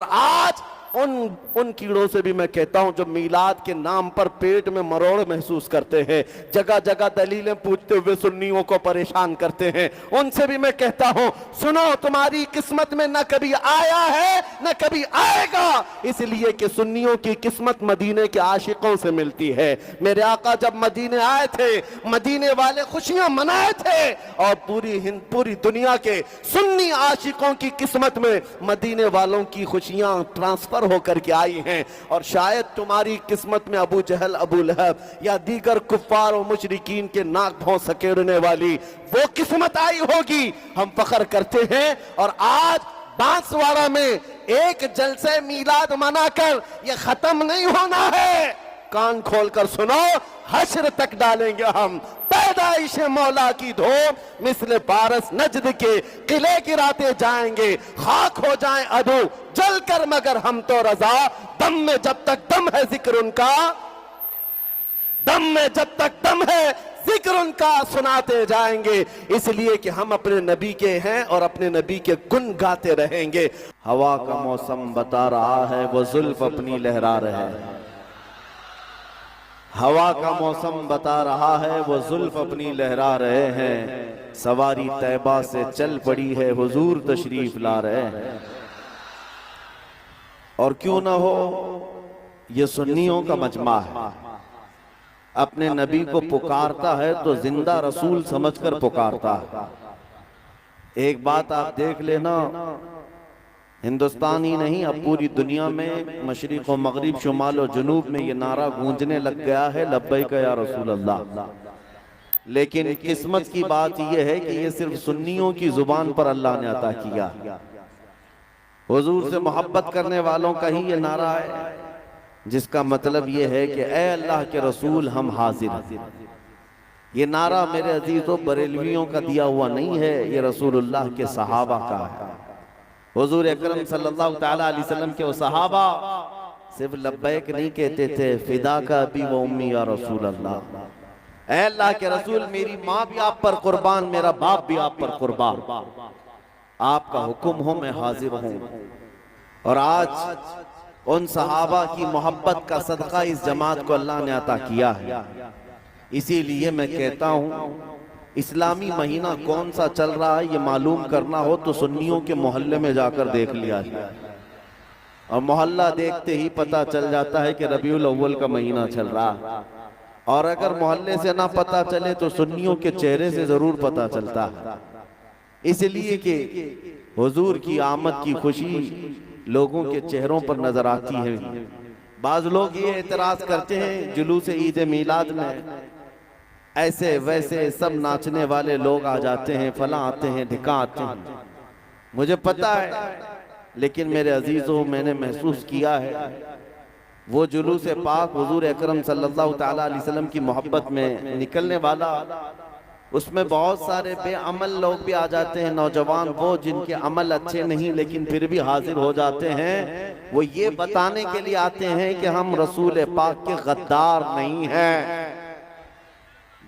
आज उन कीड़ों से भी मैं कहता हूं जो मीलाद के नाम पर पेट में मरोड़ महसूस करते हैं, जगह जगह दलीलें पूछते हुए सुन्नियों को परेशान करते हैं, उनसे भी मैं कहता हूं सुनो, तुम्हारी किस्मत में न कभी आया है न कभी आएगा, इसलिए कि सुन्नियों की किस्मत मदीने के आशिकों से मिलती है। मेरे आका जब मदीने आए थे, मदीने वाले खुशियां मनाए थे और पूरी दुनिया के सुन्नी आशिकों की किस्मत में मदीने वालों की खुशियां ट्रांसफर होकर के आई हैं। और शायद तुम्हारी किस्मत में अबू जहल, अबू लहब या दीगर कुफ्फार और मुशरिकीन के नाक भौं सकेड़ने वाली वो किस्मत आई होगी। हम फख्र करते हैं। और आज बांसवाड़ा में एक जलसे मीलाद मनाकर ये खत्म नहीं होना है। कान खोलकर सुनो, हश्र तक डालेंगे हम पैदाइश मौला की धूम, मिसले पारस नजद के किले गिराते जाएंगे, खाक हो जाएं अदू जल कर मगर हम तो रजा, दम में जब तक दम है जिक्र उनका, दम में जब तक दम है जिक्र उनका सुनाते जाएंगे, इसलिए कि हम अपने नबी के हैं और अपने नबी के गुण गाते रहेंगे। हवा का मौसम बता रहा है वो जुल्फ अपनी लहरा रहे हैं, हवा का मौसम बता रहा है वो जुल्फ अपनी लहरा रहे हैं, सवारी तैबा से चल पड़ी है हुजूर तशरीफ ला रहे हैं। और क्यों ना हो, ये सुन्नियों का मजमा है, अपने नबी को पुकारता है तो जिंदा रसूल समझकर पुकारता है। एक बात आप देख लेना, हिंदुस्तान ही नहीं अब पूरी दुनिया में मशरिक व मगरिब, शुमाल और जुनूब में ये नारा गूंजने लग गया है, लब्बैक या रसूल अल्लाह। लेकिन किस्मत की बात यह है कि ये सिर्फ सुन्नियों की जुबान पर अल्लाह ने अता किया। हुजूर से मोहब्बत करने वालों का ही ये नारा है, जिसका मतलब ये है कि ए अल्लाह के रसूल हम हाजिर हैं। ये नारा मेरे अजीजों बरेलवियों का दिया हुआ नहीं है, ये रसूलुल्लाह के सहाबा का है। हुजूर अकरम सल्लल्लाहु तआला अलैहि वसल्लम के वो सहाबा सिर्फ लब्बैक नहीं कहते थे, फिदा का अबी व उम्मी या रसूल अल्लाह, ऐ अल्लाह के रसूल मेरी माँ भी आप पर कुर्बान, मेरा बाप भी आप पर कुर्बान, आपका हुक्म हो मैं हाजिर हूँ। और आज उन सहाबा की मोहब्बत का सदका इस जमात को अल्लाह ने अता किया है। इसीलिए मैं कहता हूँ इस्लामी महीना कौन सा चल रहा है ये मालूम करना हो तो सुन्नियों के मोहल्ले में जाकर देख लिया जाए, और मोहल्ला देखते ही पता चल जाता है कि रबीउल अव्वल का महीना चल रहा है। और अगर मोहल्ले से ना पता चले तो सुन्नियों के चेहरे से जरूर पता चलता है। इसलिए कि हुजूर की आमद की खुशी लोगों के चेहरों पर नजर आती है। बाज लोग ये एतराज करते हैं जुलूस ईद मीलाद में ऐसे वैसे सब नाचने वाले लोग आ जाते हैं, फला आते हैं, ढिका आते हैं। मुझे पता है, लेकिन मेरे अजीजों मैंने महसूस किया है वो जुलूस पाक हुजूर अकरम सल्लल्लाहु तआला अलैहि वसल्लम की मोहब्बत में निकलने वाला, उसमें बहुत सारे बेअमल लोग भी आ जाते हैं, नौजवान वो जिनके अमल अच्छे नहीं लेकिन फिर भी हाजिर हो जाते हैं। वो ये बताने के लिए आते हैं कि हम रसूल पाक के गद्दार नहीं हैं,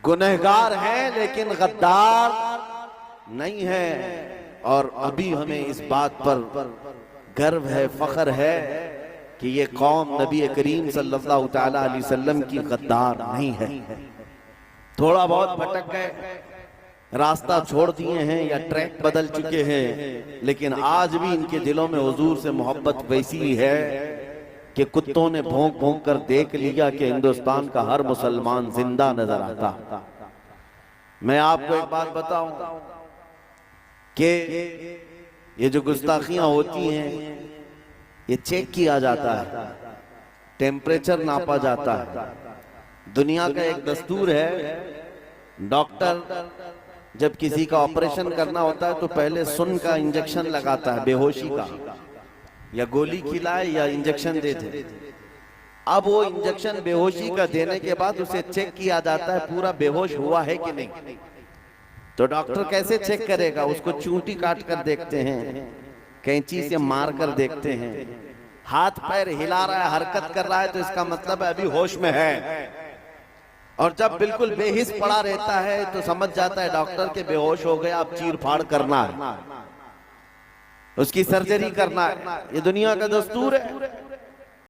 गुनहगार हैं लेकिन गद्दार नहीं है। और अभी हमें इस बात पर गर्व है, फख्र है कि ये कौम नबी करीम सल्लल्लाहु तआला अलैहि वसल्लम की गद्दार नहीं है। थोड़ा बहुत भटक गए, रास्ता छोड़ दिए हैं या ट्रैक बदल चुके हैं, लेकिन आज भी इनके दिलों में हुजूर से मोहब्बत वैसी है कि कुत्तों ने भौंक भौंक कर देख लिया कि हिंदुस्तान का हर मुसलमान जिंदा नजर आता। मैं आपको एक बात बताऊं कि ये जो गुस्ताखियां होती हैं ये चेक किया जाता है, टेम्परेचर नापा जाता है। दुनिया का एक दस्तूर है, डॉक्टर जब किसी का ऑपरेशन करना होता है तो पहले सुन का इंजेक्शन लगाता है, बेहोशी का, या गोली खिलाए या इंजेक्शन दे दे। अब वो इंजेक्शन बेहोशी का देने के बाद उसे चेक किया जाता है पूरा बेहोश हुआ है कि नहीं। तो डॉक्टर कैसे चेक करेगा? उसको चूंटी काट कर देखते हैं, कैंची से मार कर देखते हैं, हाथ पैर हिला रहा है, हरकत कर रहा है तो इसका मतलब है अभी होश में है। और जब बिल्कुल बेहिस पड़ा रहता है तो समझ जाता है डॉक्टर के बेहोश हो गया, अब चीर फाड़ करना है। उसकी सर्जरी करना है, ये दुनिया का दस्तूर है।